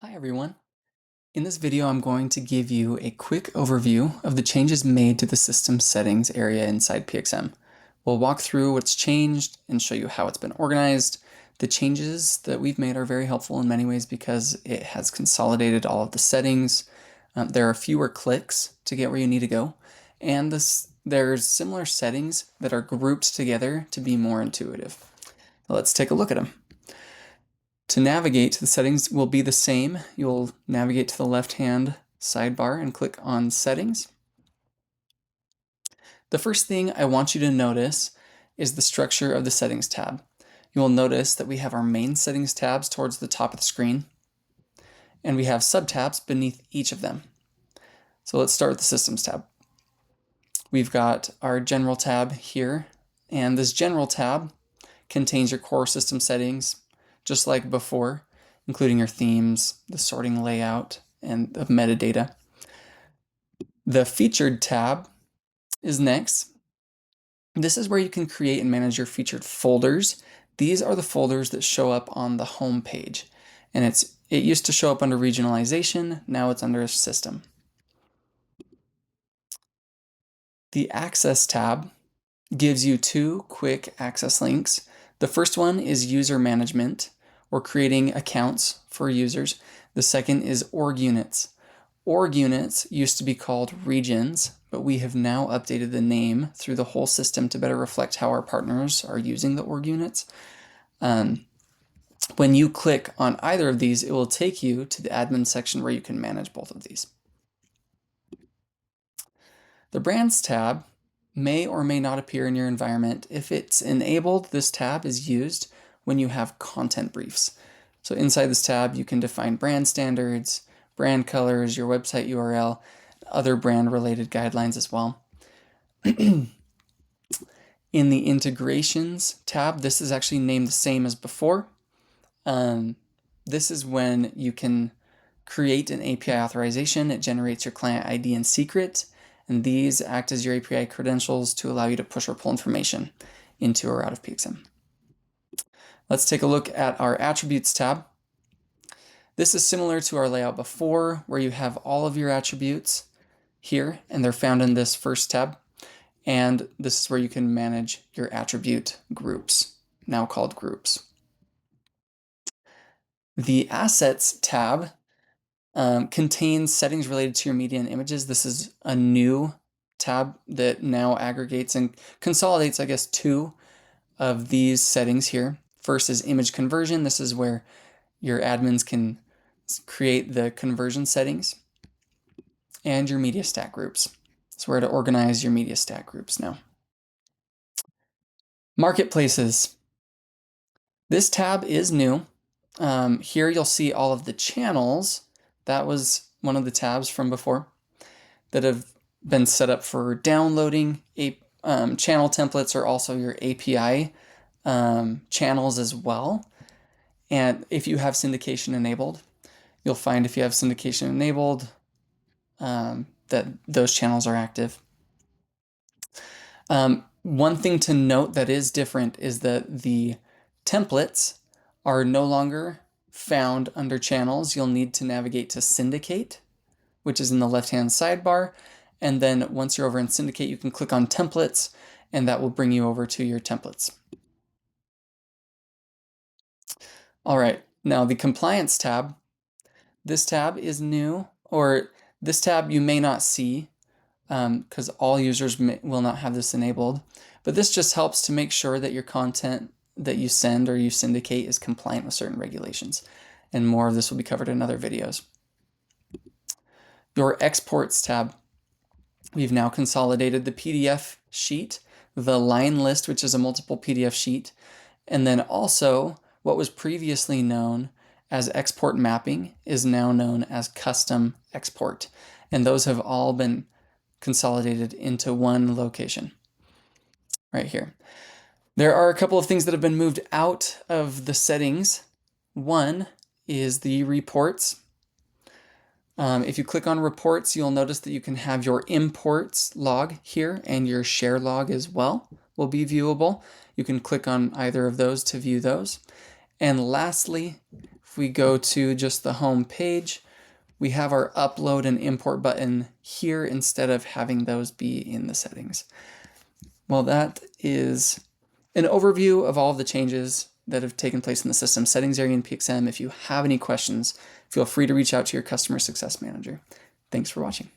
Hi everyone. In this video, I'm going to give you a quick overview of the changes made to the system settings area inside PXM. We'll walk through what's changed and show you how it's been organized. The changes that we've made are very helpful in many ways because it has consolidated all of the settings. There are fewer clicks to get where you need to go, and there's similar settings that are grouped together to be more intuitive. Let's take a look at them. To navigate, the settings will be the same. You'll navigate to the left-hand sidebar and click on Settings. The first thing I want you to notice is the structure of the Settings tab. You will notice that we have our main settings tabs towards the top of the screen, and we have subtabs beneath each of them. So let's start with the Systems tab. We've got our General tab here, and this General tab contains your core system settings, just like before, including your themes, the sorting layout, and the metadata. The Featured tab is next. This is where you can create and manage your featured folders. These are the folders that show up on the home page, and it used to show up under regionalization, now it's under system. The Access tab gives you two quick access links. The first one is user management, or creating accounts for users. The second is org units. Org units used to be called regions, but we have now updated the name through the whole system to better reflect how our partners are using the org units. When you click on either of these, it will take you to the admin section where you can manage both of these. The Brands tab may or may not appear in your environment. If it's enabled, this tab is used when you have content briefs. So inside this tab, you can define brand standards, brand colors, your website URL, other brand-related guidelines as well. In the Integrations tab, this is actually named the same as before. This is when you can create an API authorization. It generates your client ID and secret, and these act as your API credentials to allow you to push or pull information into or out of PXM. Let's take a look at our Attributes tab. This is similar to our layout before, where you have all of your attributes here, and they're found in this first tab. And this is where you can manage your attribute groups, now called groups. The Assets tab contains settings related to your media and images. This is a new tab that now aggregates and consolidates, I guess, two of these settings here. First is image conversion. This is where your admins can create the conversion settings, and your media stack groups. It's where to organize your media stack groups now. Marketplaces. This tab is new. Here you'll see all of the channels. That was one of the tabs from before that have been set up for downloading channel templates, or also your API channels as well. And if you have syndication enabled, you'll find if you have syndication enabled that those channels are active. One thing to note that is different is that the templates are no longer found under channels. You'll need to navigate to Syndicate, which is in the left-hand sidebar. And then once you're over in Syndicate, you can click on Templates, and that will bring you over to your templates. All right, now the Compliance tab. This tab is new, or this tab you may not see because all users will not have this enabled. But this just helps to make sure that your content that you send or you syndicate is compliant with certain regulations. And more of this will be covered in other videos. Your Exports tab. We've now consolidated the PDF sheet, the line list, which is a multiple PDF sheet, and then also what was previously known as export mapping is now known as custom export. And those have all been consolidated into one location right here. There are a couple of things that have been moved out of the settings. One is the reports. If you click on reports, you'll notice that you can have your imports log here, and your share log as well will be viewable. You can click on either of those to view those. And lastly, If we go to just the home page, we have our upload and import button here instead of having those be in the settings. Well, that is an overview of all of the changes that have taken place in the system settings area in PXM. If you have any questions, feel free to reach out to your customer success manager. Thanks for watching.